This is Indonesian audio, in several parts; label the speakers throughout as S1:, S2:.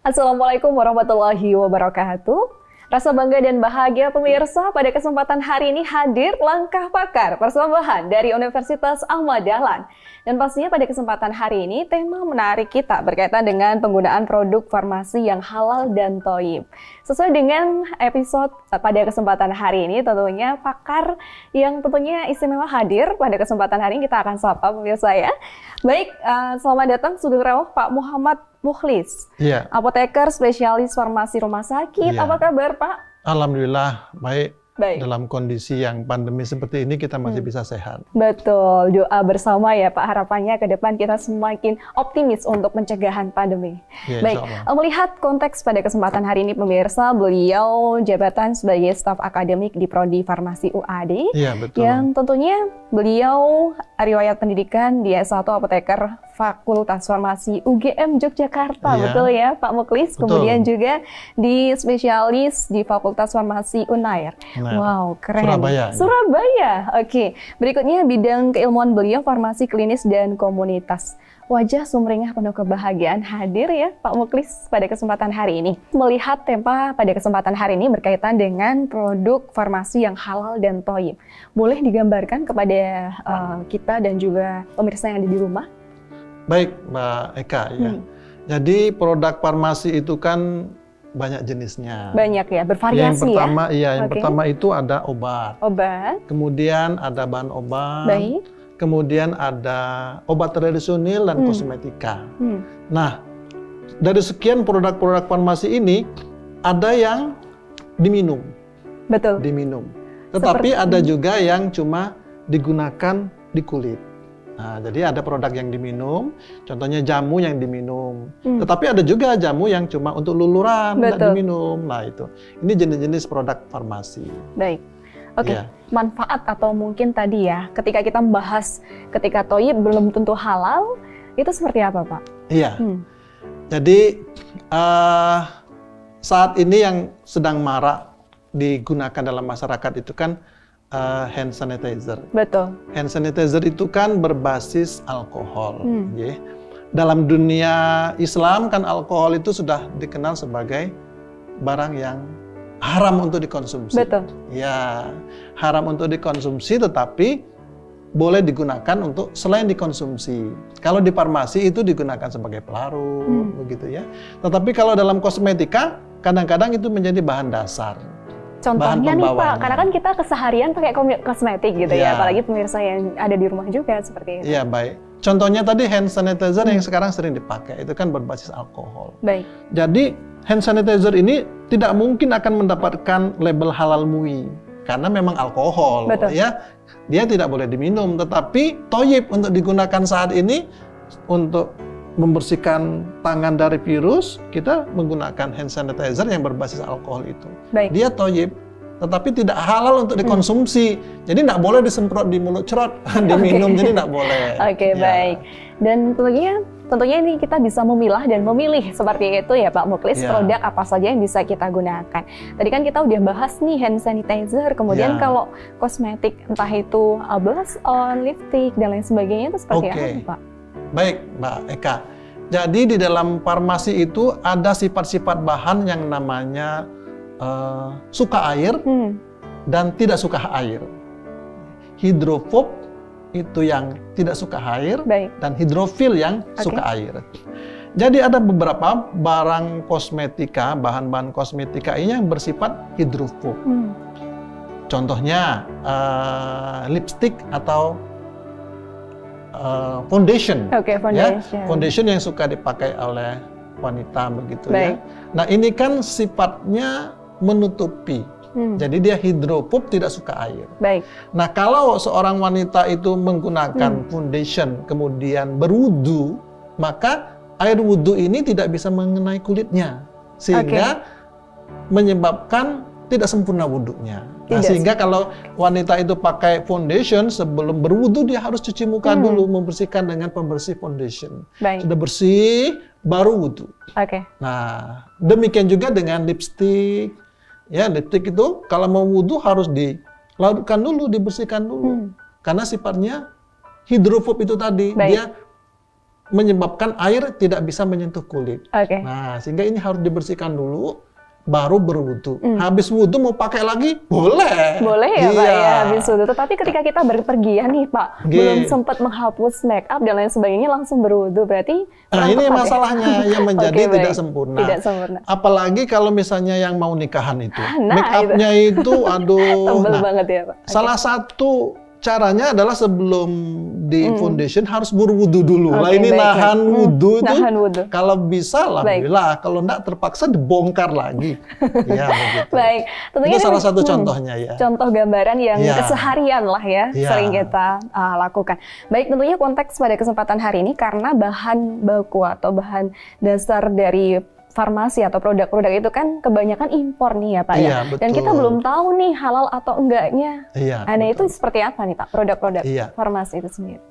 S1: Assalamualaikum warahmatullahi wabarakatuh. Rasa bangga dan bahagia pemirsa, pada kesempatan hari ini hadir Langkah Pakar persembahan dari Universitas Ahmad Dahlan. Dan pastinya pada kesempatan hari ini tema menarik kita berkaitan dengan penggunaan produk farmasi yang halal dan thoyyib. Sesuai dengan episode pada kesempatan hari ini, tentunya pakar yang tentunya istimewa hadir pada kesempatan hari ini kita akan sapa pemirsa ya. Baik, selamat datang Sugeng Pak Muhammad Mukhlis, apoteker spesialis farmasi rumah sakit. Apa kabar Pak?
S2: Alhamdulillah baik. Dalam kondisi yang pandemi seperti ini kita masih bisa sehat.
S1: Betul, doa bersama ya Pak, harapannya ke depan kita semakin optimis untuk pencegahan pandemi. Baik, melihat konteks pada kesempatan hari ini pemirsa, beliau jabatan sebagai staf akademik di Prodi Farmasi UAD.
S2: Iya, betul.
S1: Yang tentunya beliau riwayat pendidikan di S1 apoteker Fakultas Farmasi UGM Yogyakarta, betul ya Pak Mukhlis. Kemudian juga di spesialis di Fakultas Farmasi Unair. Wow, keren. Surabaya. Oke. Berikutnya bidang keilmuan beliau farmasi klinis dan komunitas. Wajah sumringah penuh kebahagiaan hadir ya Pak Mukhlis pada kesempatan hari ini. Melihat tema pada kesempatan hari ini berkaitan dengan produk farmasi yang halal dan thoyyib. Boleh digambarkan kepada kita dan juga pemirsa yang ada di rumah?
S2: Baik, Mbak Eka ya. Jadi produk farmasi itu kan banyak jenisnya.
S1: Banyak ya, bervariasi
S2: yang pertama itu ada obat. Kemudian ada bahan obat.
S1: Baik.
S2: Kemudian ada obat tradisional dan kosmetika. Nah, dari sekian produk-produk farmasi ini ada yang diminum.
S1: Betul.
S2: Diminum. Tetapi ada juga yang cuma digunakan di kulit. Nah, jadi ada produk yang diminum, contohnya jamu yang diminum. Tetapi ada juga jamu yang cuma untuk luluran, tidak diminum. Nah itu, ini jenis-jenis produk farmasi.
S1: Baik, oke. Manfaat atau mungkin tadi ya, ketika kita membahas ketika thoyyib belum tentu halal, itu seperti apa Pak?
S2: Iya, jadi saat ini yang sedang marak digunakan dalam masyarakat itu kan hand sanitizer.
S1: Betul.
S2: Hand sanitizer itu kan berbasis alkohol. Dalam dunia Islam kan alkohol itu sudah dikenal sebagai barang yang haram untuk dikonsumsi.
S1: Betul.
S2: Ya, haram untuk dikonsumsi tetapi boleh digunakan untuk selain dikonsumsi. Kalau di farmasi itu digunakan sebagai pelarut, begitu ya. Tetapi kalau dalam kosmetika kadang-kadang itu menjadi bahan dasar.
S1: Contohnya nih Pak, karena kan kita keseharian pakai kosmetik gitu ya, apalagi pemirsa yang ada di rumah juga seperti itu.
S2: Iya, baik. Contohnya tadi hand sanitizer yang sekarang sering dipakai, itu kan berbasis alkohol.
S1: Baik.
S2: Jadi hand sanitizer ini tidak mungkin akan mendapatkan label halal MUI, karena memang alkohol.
S1: Betul.
S2: Ya. Dia tidak boleh diminum, tetapi thoyyib untuk digunakan saat ini untuk membersihkan tangan dari virus, kita menggunakan hand sanitizer yang berbasis alkohol itu.
S1: Baik.
S2: Dia thoyyib, tetapi tidak halal untuk dikonsumsi. Jadi tidak boleh disemprot di mulut, cerot, diminum, jadi tidak boleh.
S1: Baik. Dan tentunya ini kita bisa memilah dan memilih seperti itu ya Pak Mukhlis, produk apa saja yang bisa kita gunakan. Tadi kan kita udah bahas nih hand sanitizer, kemudian kalau kosmetik entah itu blush on, lipstick dan lain sebagainya itu seperti apa Pak?
S2: Baik, Mbak Eka. Jadi di dalam farmasi itu ada sifat-sifat bahan yang namanya suka air dan tidak suka air. Hidrofob itu yang tidak suka air, dan hidrofil yang suka air. Jadi ada beberapa barang kosmetika, bahan-bahan kosmetika ini yang bersifat hidrofob. Contohnya lipstick atau foundation. Foundation yang suka dipakai oleh wanita begitu ya. Nah ini kan sifatnya menutupi. Jadi dia hidrofob, tidak suka air. Nah kalau seorang wanita itu menggunakan foundation kemudian berwudu, maka air wudu ini tidak bisa mengenai kulitnya sehingga menyebabkan tidak sempurna wudunya. Nah, sehingga kalau wanita itu pakai foundation, sebelum berwudu dia harus cuci muka dulu, membersihkan dengan pembersih foundation. Sudah bersih, baru wudu. Nah, demikian juga dengan lipstick. Ya, lipstick itu kalau mau wudu harus dilarutkan dulu, dibersihkan dulu. Karena sifatnya hidrofob itu tadi, dia menyebabkan air tidak bisa menyentuh kulit. Nah, sehingga ini harus dibersihkan dulu, baru berwudu. Habis wudu mau pakai lagi? Boleh.
S1: Boleh ya, Pak, ya, habis wudu. Tetapi ketika kita berpergian nih, Pak, belum sempat menghapus make up dan lain sebagainya, langsung berwudu. Berarti
S2: ini masalahnya yang menjadi tidak sempurna. Tidak sempurna. Apalagi kalau misalnya yang mau nikahan itu. Make up-nya itu, aduh.
S1: Tebel banget ya, Pak.
S2: Salah satu caranya adalah sebelum di foundation harus berwudu dulu. Ini nahan wudu itu. Kalau bisa, alhamdulillah. Kalau enggak terpaksa dibongkar lagi. Ya, begitu.
S1: Baik. Tentunya
S2: itu salah satu contohnya ya.
S1: Contoh gambaran yang keseharian lah ya, sering kita lakukan. Baik, tentunya konteks pada kesempatan hari ini karena bahan baku atau bahan dasar dari farmasi atau produk-produk itu kan kebanyakan impor nih ya Pak ya. Dan kita belum tahu nih halal atau enggaknya. Nah itu seperti apa nih Pak produk-produk farmasi itu sendiri?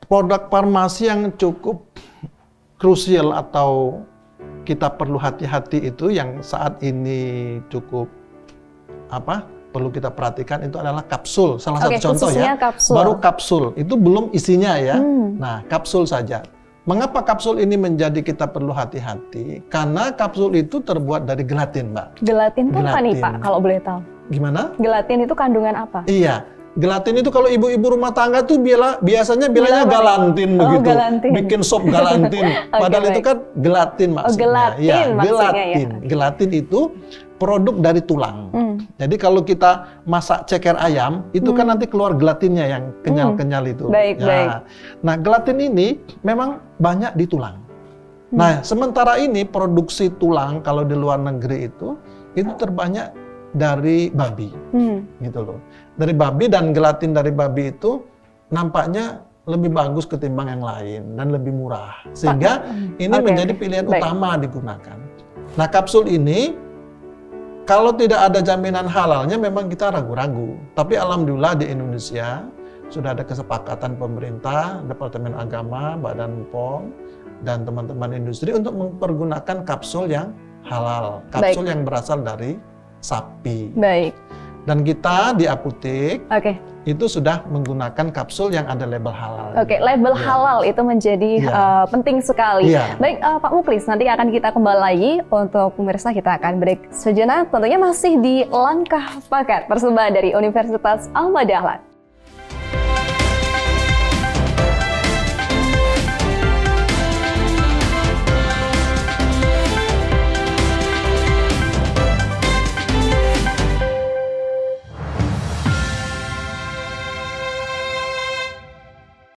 S2: Produk farmasi yang cukup krusial atau kita perlu hati-hati itu yang saat ini cukup perlu kita perhatikan itu adalah kapsul. Salah satu contoh ya. Kapsul. Baru kapsul itu belum isinya ya. Nah kapsul saja. Mengapa kapsul ini menjadi kita perlu hati-hati? Karena kapsul itu terbuat dari gelatin, Mbak.
S1: Gelatin itu apa nih, Pak, kalau boleh tahu?
S2: Gimana?
S1: Gelatin itu kandungan apa?
S2: Iya, gelatin itu kalau ibu-ibu rumah tangga tuh biasanya bilangnya galantin begitu. Galantin. Bikin sop galantin. Padahal itu kan gelatin maksudnya.
S1: Gelatin maksudnya ya.
S2: Gelatin itu produk dari tulang. Jadi kalau kita masak ceker ayam, itu kan nanti keluar gelatinnya yang kenyal-kenyal itu.
S1: Baik.
S2: Nah, gelatin ini memang banyak di tulang. Nah, sementara ini produksi tulang kalau di luar negeri itu terbanyak dari babi. Gitu loh. Dari babi, dan gelatin dari babi itu nampaknya lebih bagus ketimbang yang lain dan lebih murah. Sehingga ini menjadi pilihan utama digunakan. Nah, kapsul ini kalau tidak ada jaminan halalnya memang kita ragu-ragu. Tapi alhamdulillah di Indonesia sudah ada kesepakatan pemerintah, Departemen Agama, Badan POM, dan teman-teman industri untuk mempergunakan kapsul yang halal. Kapsul yang berasal dari sapi. Dan kita di apotek itu sudah menggunakan kapsul yang ada label halal.
S1: Label halal itu menjadi penting sekali. Baik, Pak Muklis, nanti akan kita kembali lagi. Untuk pemirsa kita akan break sejenak. Tentunya masih di Langkah Paket, persembahan dari Universitas Ahmad Dahlan.